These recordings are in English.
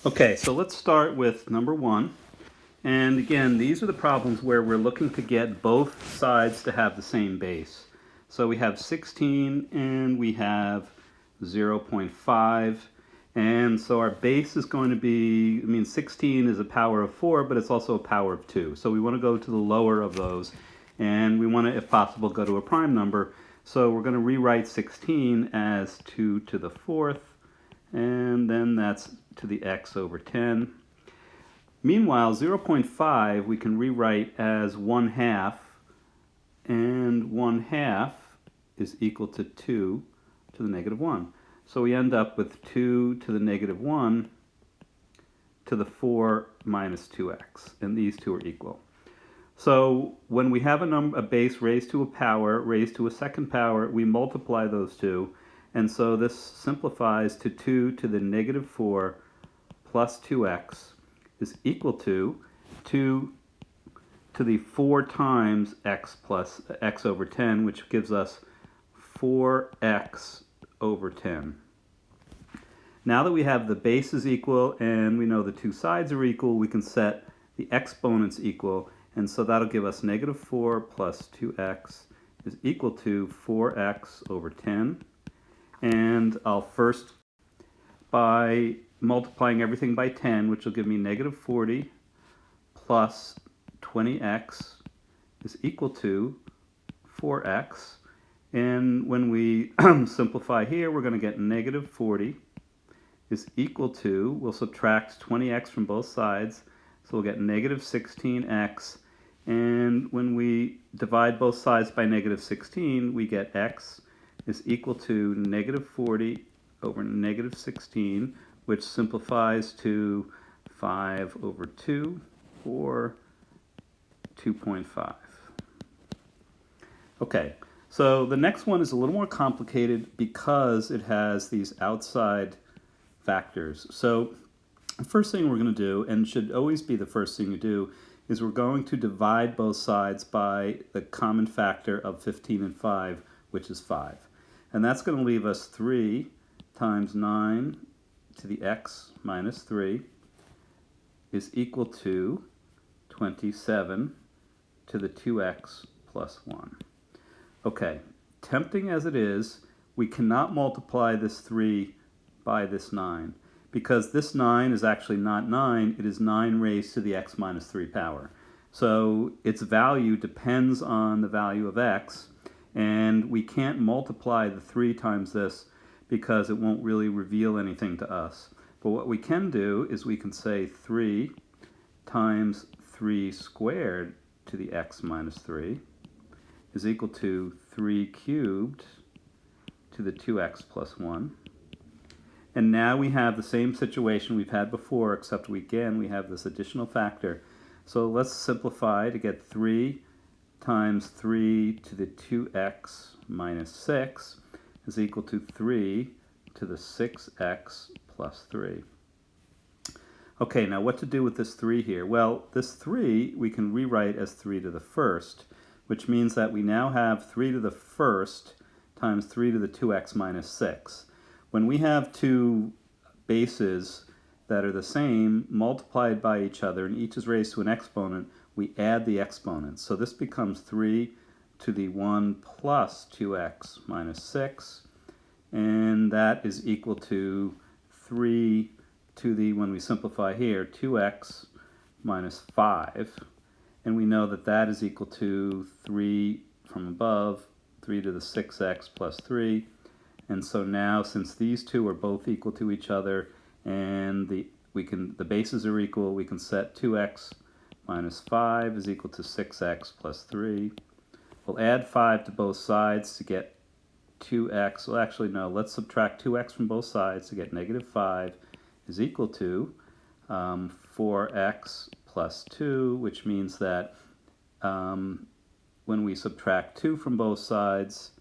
Okay, so let's start with number one. And again, these are the problems where we're looking to get both sides to have the same base. So we have 16 and we have 0.5. And so our base is going to be, 16 is a power of 4, but it's also a power of 2. So we want to go to the lower of those. And we want to, if possible, go to a prime number. So we're going to rewrite 16 as 2 to the 4th. And then that's to the x over 10. Meanwhile, 0.5 we can rewrite as 1 half, and 1 half is equal to 2 to the negative 1. So we end up with 2 to the negative 1 to the 4 minus 2x, and these two are equal. So when we have a base raised to a power, raised to a second power, we multiply those two, and so this simplifies to 2 to the negative 4 plus 2x is equal to 2 to the 4 times x plus x over 10, which gives us 4x over 10. Now that we have the bases equal and we know the two sides are equal, we can set the exponents equal, and so that'll give us negative 4 plus 2x is equal to 4x over 10. And I'll first, by multiplying everything by 10, which will give me negative 40 plus 20x is equal to 4x. And when we simplify here, we're going to get negative 40 is equal to, we'll subtract 20x from both sides, so we'll get negative 16x. And when we divide both sides by negative 16, we get x is equal to negative 40 over negative 16, which simplifies to 5 over 2, or 2.5. Okay, so the next one is a little more complicated because it has these outside factors. So the first thing we're going to do, and should always be the first thing you do, is we're going to divide both sides by the common factor of 15 and 5, which is 5. And that's going to leave us 3 times 9 to the x minus 3 is equal to 27 to the 2x plus 1. Okay, tempting as it is, we cannot multiply this 3 by this 9, because this 9 is actually not 9, it is 9 raised to the x minus 3 power. So its value depends on the value of x, and we can't multiply the 3 times this because it won't really reveal anything to us. But what we can do is we can say 3 times 3 squared to the x minus 3 is equal to 3 cubed to the 2x plus 1. And now we have the same situation we've had before, except we have this additional factor. So let's simplify to get 3 times 3 to the 2x minus 6 is equal to 3 to the 6x plus 3. Okay, now what to do with this 3 here? Well, this 3 we can rewrite as 3 to the first, which means that we now have 3 to the first times 3 to the 2x minus 6. When we have two bases that are the same multiplied by each other and each is raised to an exponent, we add the exponents. So this becomes 3 to the 1 plus 2x minus 6, and that is equal to 3 to the, when we simplify here, 2x minus 5. And we know that that is equal to 3 from above, 3 to the 6x plus 3. And so now, since these two are both equal to each other and the bases are equal, we can set 2x minus 5 is equal to 6x plus 3. We'll add 5 to both sides to get 2x. Well, actually, no, let's subtract 2x from both sides to get negative 5 is equal to 4x plus 2, which means that when we subtract 2 from both sides,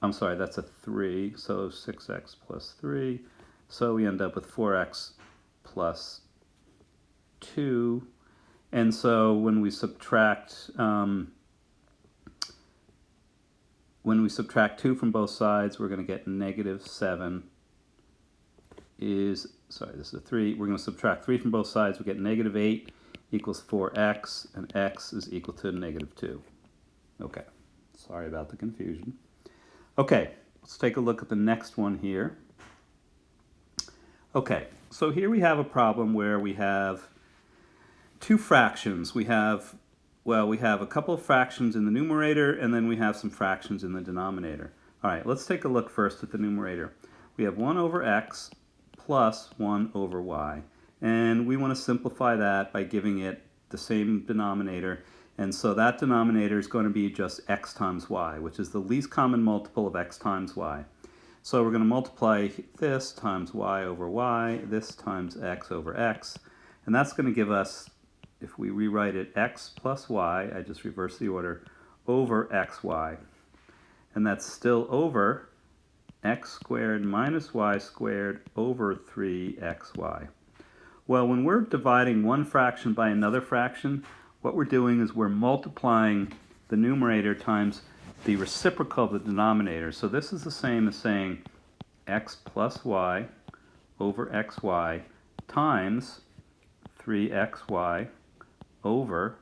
I'm sorry, that's a 3, so 6x plus 3. So we end up with 4x plus 2. And so when we subtract 2 from both sides, we're going to get negative 7 is, sorry, this is a 3. We're going to subtract 3 from both sides. We get negative 8 equals 4x, and x is equal to negative 2. Okay, sorry about the confusion. Okay, let's take a look at the next one here. Okay, so here we have a problem where we have two fractions. We have a couple of fractions in the numerator, and then we have some fractions in the denominator. All right, let's take a look first at the numerator. We have 1 over x plus 1 over y. And we want to simplify that by giving it the same denominator. And so that denominator is going to be just x times y, which is the least common multiple of x times y. So we're going to multiply this times y over y, this times x over x. And that's going to give us, if we rewrite it, x plus y, I just reverse the order, over xy. And that's still over x squared minus y squared over 3xy. Well, when we're dividing one fraction by another fraction, what we're doing is we're multiplying the numerator times the reciprocal of the denominator. So this is the same as saying x plus y over xy times 3xy over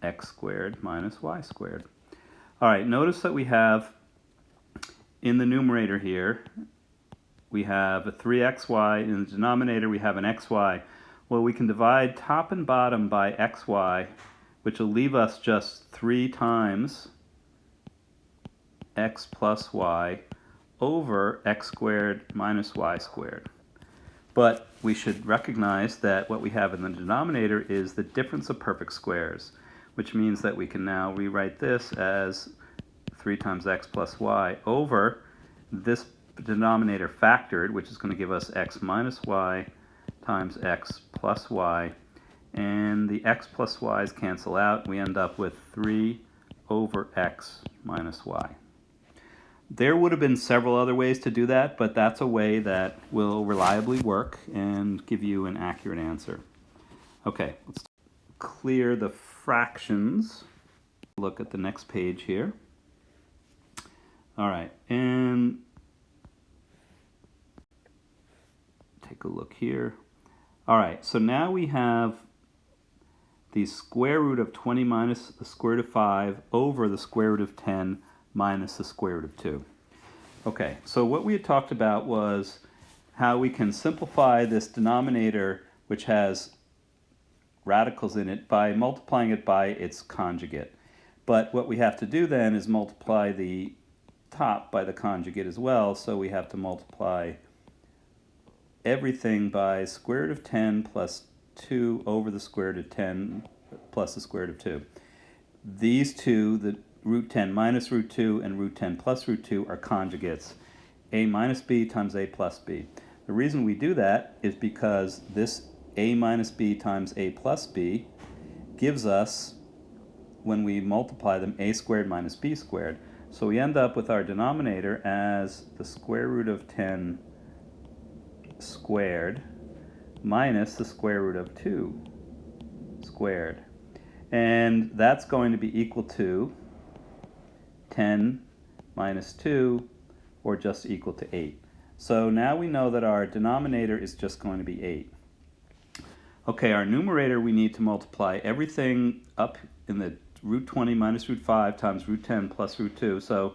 x squared minus y squared. All right, notice that we have in the numerator here, we have a 3xy. In the denominator, we have an xy. Well, we can divide top and bottom by xy, which will leave us just 3 times x plus y over x squared minus y squared. But we should recognize that what we have in the denominator is the difference of perfect squares, which means that we can now rewrite this as 3 times x plus y over this denominator factored, which is going to give us x minus y times x plus y. And the x plus y's cancel out. We end up with 3 over x minus y. There would have been several other ways to do that, but that's a way that will reliably work and give you an accurate answer. Okay, let's clear the fractions. Look at the next page here. All right, and take a look here. All right, so now we have the square root of 20 minus the square root of 5 over the square root of 10 minus the square root of 2. Okay, so what we had talked about was how we can simplify this denominator, which has radicals in it, by multiplying it by its conjugate. But what we have to do then is multiply the top by the conjugate as well, so we have to multiply everything by square root of 10 plus 2 over the square root of 10 plus the square root of 2. These two, the root 10 minus root 2 and root 10 plus root 2, are conjugates. A minus b times a plus b. The reason we do that is because this a minus b times a plus b gives us, when we multiply them, a squared minus b squared. So we end up with our denominator as the square root of 10 squared minus the square root of 2 squared. And that's going to be equal to 10 minus 2, or just equal to 8. So now we know that our denominator is just going to be 8. Okay, our numerator, we need to multiply everything up in the root 20 minus root 5 times root 10 plus root 2. So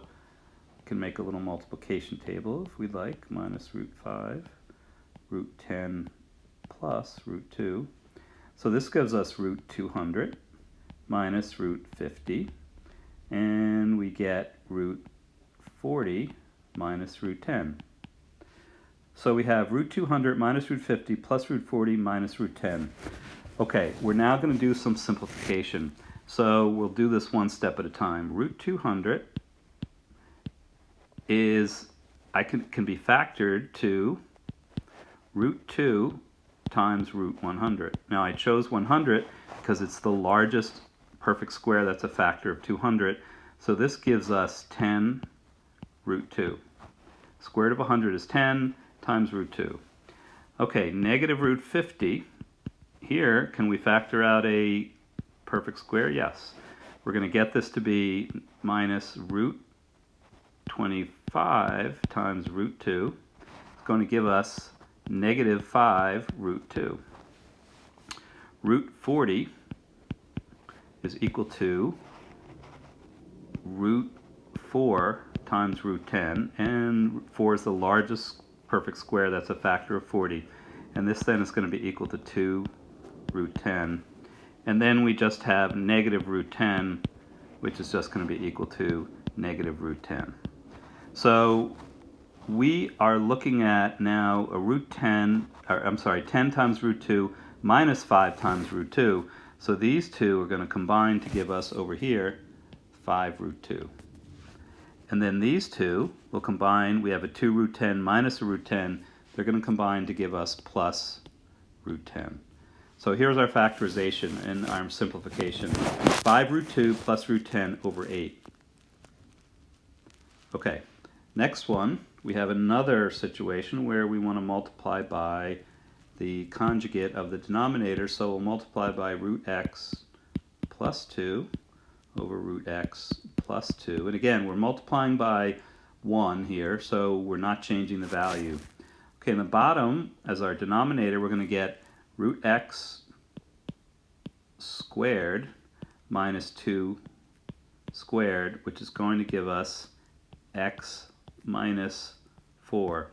we can make a little multiplication table if we'd like. Minus root 5, root 10 plus root 2. So this gives us root 200 minus root 50. And we get root 40 minus root 10. So we have root 200 minus root 50 plus root 40 minus root 10. Okay, we're now going to do some simplification. So we'll do this one step at a time. Root 200 can be factored to root 2 times root 100. Now I chose 100 because it's the largest perfect square that's a factor of 200. So this gives us 10 root 2. Square root of 100 is 10 times root 2. Okay, negative root 50. Here, can we factor out a perfect square? Yes. We're going to get this to be minus root 25 times root 2. It's going to give us negative 5 root 2. Root 40 is equal to root 4 times root 10, and 4 is the largest perfect square, that's a factor of 40. And this then is going to be equal to 2 root 10. And then we just have negative root 10, which is just going to be equal to negative root 10. So we are looking at now a root 10, or I'm sorry, 10 times root 2 minus 5 times root 2. So these two are going to combine to give us over here 5 root 2. And then these two will combine. We have a 2 root 10 minus a root 10. They're going to combine to give us plus root 10. So here's our factorization and our simplification. 5 root 2 plus root 10 over 8. Okay, next one, we have another situation where we want to multiply by the conjugate of the denominator. So we'll multiply by root x plus 2 over root x plus 2. And again, we're multiplying by 1 here, so we're not changing the value. Okay, in the bottom, as our denominator, we're going to get root x squared minus 2 squared, which is going to give us x minus 4.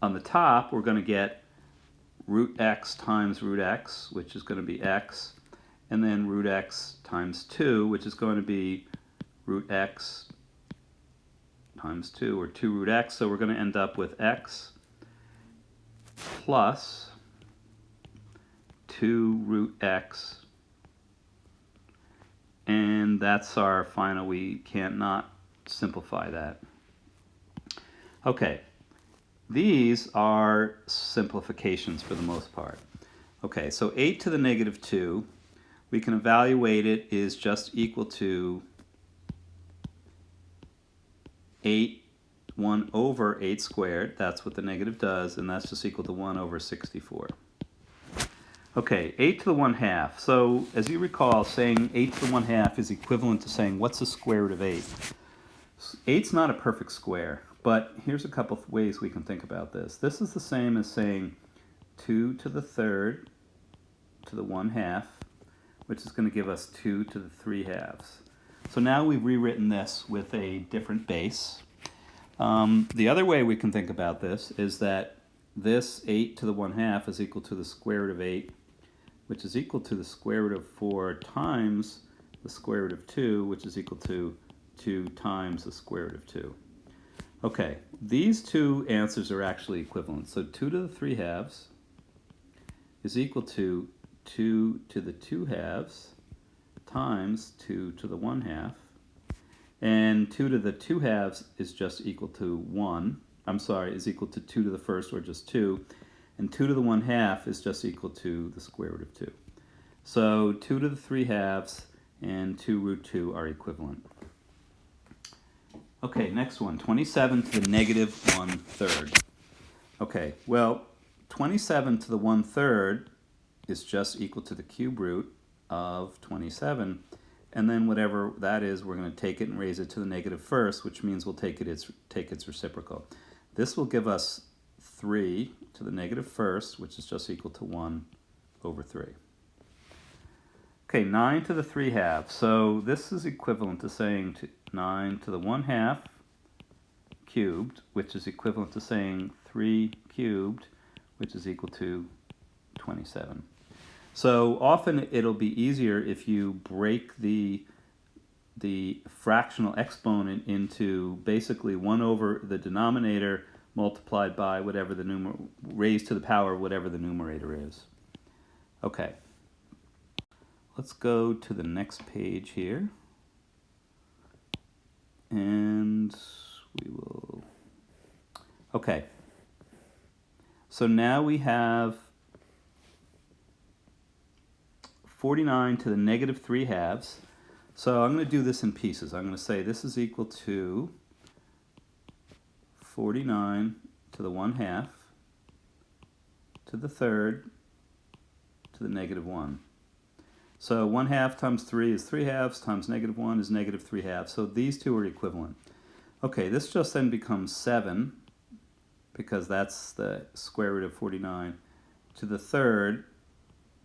On the top, we're going to get root x times root x, which is going to be x, and then root x times 2, which is going to be root x times 2, or 2 root x. So we're going to end up with x plus 2 root x, and that's our final. We can't not simplify that. Okay, these are simplifications for the most part. Okay, so 8 to the negative 2, we can evaluate it is just equal to 1 over 8 squared. That's what the negative does, and that's just equal to 1 over 64. Okay, 8 to the 1/2. So as you recall, saying 8 to the 1/2 is equivalent to saying what's the square root of 8? 8's not a perfect square, but here's a couple of ways we can think about this. This is the same as saying 2 to the 3rd to the 1/2, which is going to give us 2 to the 3/2. So now we've rewritten this with a different base. The other way we can think about this is that this 8 to the 1/2 is equal to the square root of 8, which is equal to the square root of 4 times the square root of 2, which is equal to 2 times the square root of 2. Okay, these two answers are actually equivalent. So 2 to the 3/2 is equal to 2 to the 2/2 times 2 to the 1/2. And 2 to the 2/2 is just equal to 1. I'm sorry, is equal to 2 to the 1st, or just 2. And 2 to the 1/2 is just equal to the square root of 2. So 2 to the 3/2 and 2 root 2 are equivalent. Okay, next one, 27 to the negative 1/3. Okay, well, 27 to the 1/3 is just equal to the cube root of 27. And then whatever that is, we're going to take it and raise it to the negative first, which means we'll take its reciprocal. This will give us 3 to the negative first, which is just equal to 1 over 3. Okay, 9 to the 3/2. So this is equivalent to saying 9 to the 1/2 cubed, which is equivalent to saying 3 cubed, which is equal to 27. So often it'll be easier if you break the fractional exponent into basically 1 over the denominator multiplied by whatever the raised to the power of whatever the numerator is. Okay. Let's go to the next page here. And we will... Okay. So now we have 49 to the negative 3/2. So I'm going to do this in pieces. I'm going to say this is equal to 49 to the 1/2 to the 3rd to the negative 1. So 1/2 times 3 is 3/2 times negative 1 is negative 3/2. So these two are equivalent. Okay, this just then becomes 7 because that's the square root of 49, to the third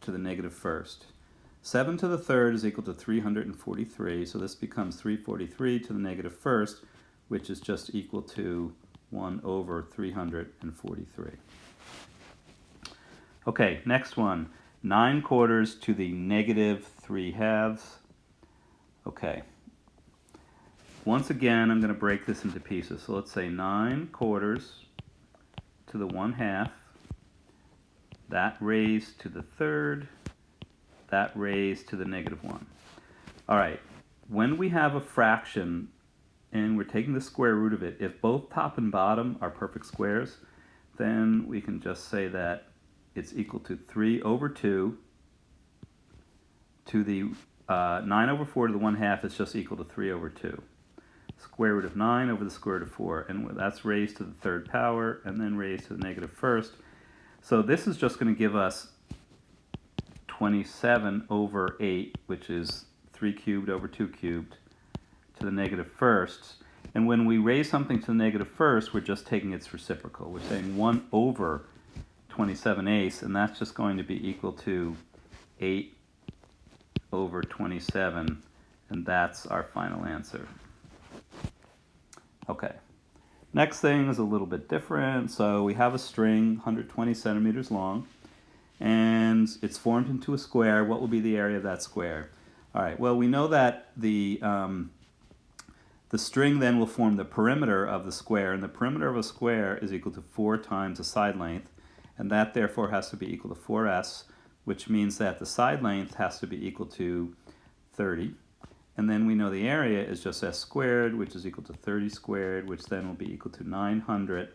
to the negative first. 7 to the third is equal to 343, so this becomes 343 to the negative first, which is just equal to 1 over 343. Okay, next one. 9 quarters to the negative 3 halves. Okay. Once again, I'm going to break this into pieces. So let's say 9 quarters to the 1 half. That raised to the third. That raised to the negative 1. All right. When we have a fraction and we're taking the square root of it, if both top and bottom are perfect squares, then we can just say that it's equal to 3 over 2 to the 9 over 4 to the 1 half is just equal to 3 over 2. Square root of 9 over the square root of 4, and that's raised to the third power and then raised to the negative first. So this is just going to give us 27 over 8, which is 3 cubed over 2 cubed, to the negative first. And when we raise something to the negative first, we're just taking its reciprocal. We're saying 1 over 27/8, and that's just going to be equal to 8 over 27, and that's our final answer. Okay. Next thing is a little bit different. So we have a string 120 centimeters long, and it's formed into a square. What will be the area of that square? All right, well, we know that the string then will form the perimeter of the square, and the perimeter of a square is equal to 4 times the side length, and that therefore has to be equal to 4s, which means that the side length has to be equal to 30. And then we know the area is just s squared, which is equal to 30 squared, which then will be equal to 900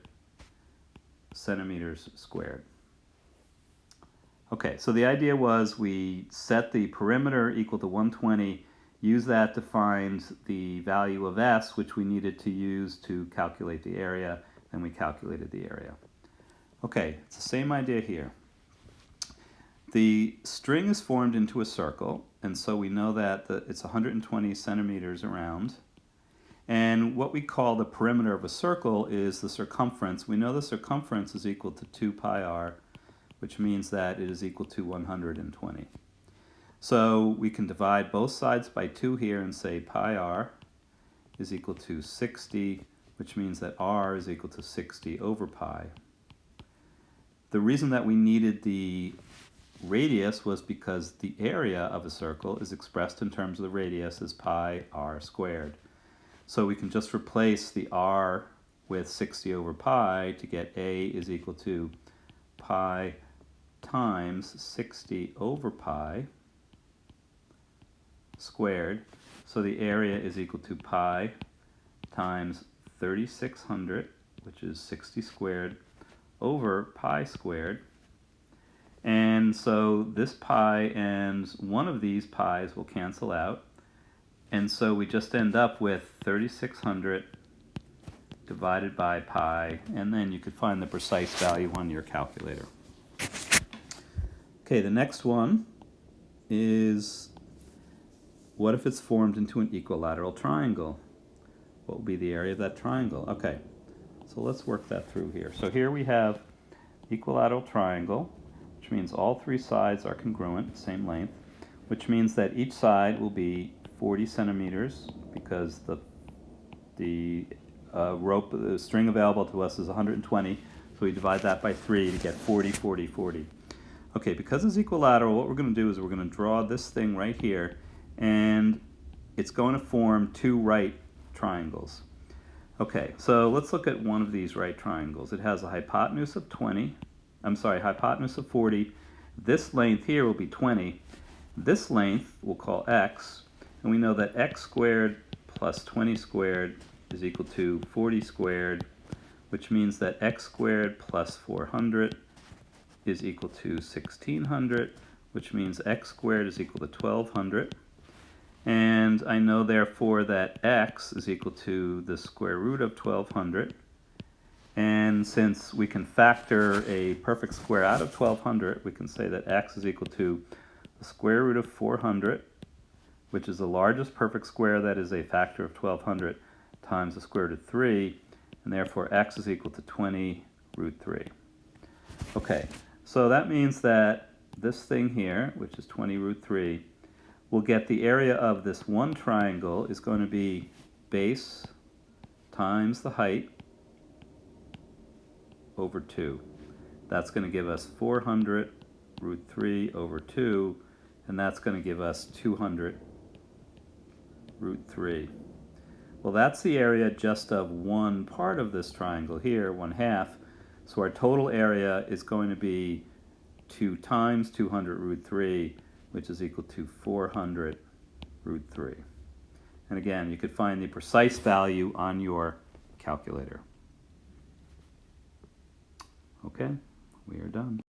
centimeters squared. Okay, so the idea was we set the perimeter equal to 120, use that to find the value of s, which we needed to use to calculate the area, and we calculated the area. Okay, it's the same idea here. The string is formed into a circle, and so we know that it's 120 centimeters around. And what we call the perimeter of a circle is the circumference. We know the circumference is equal to 2 pi r, which means that it is equal to 120. So we can divide both sides by 2 here and say pi r is equal to 60, which means that r is equal to 60 over pi. The reason that we needed the radius was because the area of a circle is expressed in terms of the radius as pi r squared. So we can just replace the r with 60 over pi to get a is equal to pi times 60 over pi squared. So the area is equal to pi times 3600, which is 60 squared, over pi squared. And so this pi and one of these pi's will cancel out. And so we just end up with 3600 divided by pi, and then you could find the precise value on your calculator. Okay, the next one is, what if it's formed into an equilateral triangle? What will be the area of that triangle? Okay, so let's work that through here. So here we have equilateral triangle, which means all 3 sides are congruent, same length, which means that each side will be 40 centimeters because the string available to us is 120, so we divide that by 3 to get 40, 40, 40. Okay, because it's equilateral, what we're going to do is we're going to draw this thing right here, and it's going to form 2 right triangles. Okay, so let's look at one of these right triangles. It has a hypotenuse of 40. This length here will be 20. This length we'll call x, and we know that x squared plus 20 squared is equal to 40 squared, which means that x squared plus 400 is equal to 1600, which means x squared is equal to 1200. And I know therefore that x is equal to the square root of 1200. And since we can factor a perfect square out of 1200, we can say that x is equal to the square root of 400, which is the largest perfect square that is a factor of 1200, times the square root of 3, and therefore x is equal to 20 root 3. Okay, so that means that this thing here, which is 20 root 3, will get the area of this one triangle is going to be base times the height over 2. That's going to give us 400 root 3 over 2, and that's going to give us 200 root 3. Well, that's the area just of one part of this triangle here, 1/2. So our total area is going to be 2 times 200 root 3, which is equal to 400 root 3. And again, you could find the precise value on your calculator. Okay, we are done.